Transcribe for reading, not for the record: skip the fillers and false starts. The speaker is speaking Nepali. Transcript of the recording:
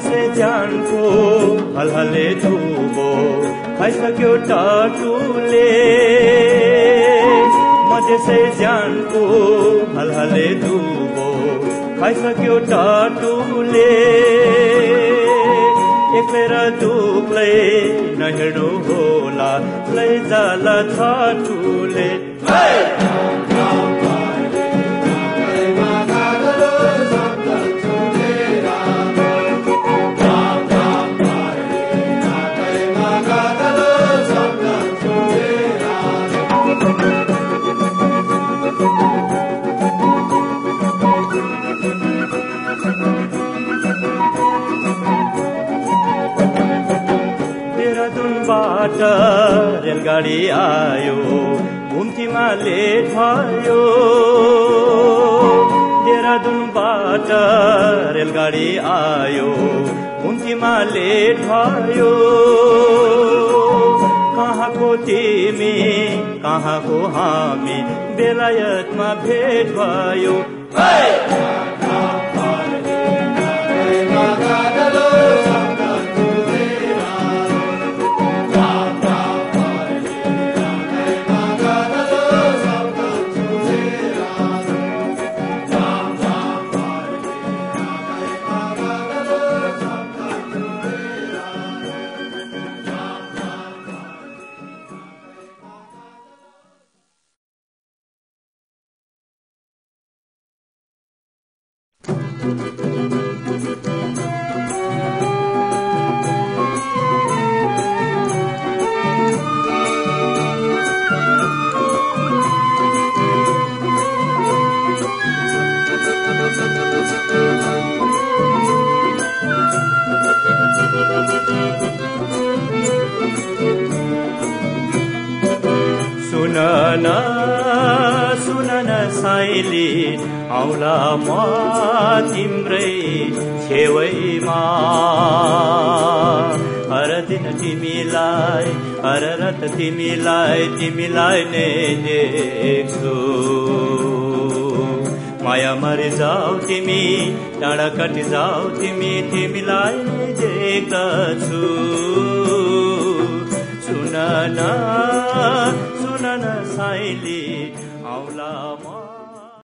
से जानको हलहले धुबो खाइसक्यो टाटुले मधेसै जानको हलहले धुबो खाइसक्यो टाटुले एक्लै र दुक्लै नहिँड्नु होला लैजाला छाटुले रेलगाडी आयो घुम्तीमा लेट भयो देहरादुनबाट रेलगाडी आयो घुम्तीमा लेट भयो कहाँको तिमी कहाँको हामी बेलायतमा भेट भयो सुनन साइली आउला म तिम्रै छेवैमा हर दिन तिमीलाई हर रात तिमीलाई नै देख्छु माया मरि जाऊ तिमी टाढा कटि जाऊ तिमीलाई नै देख्दछु सुनन साइली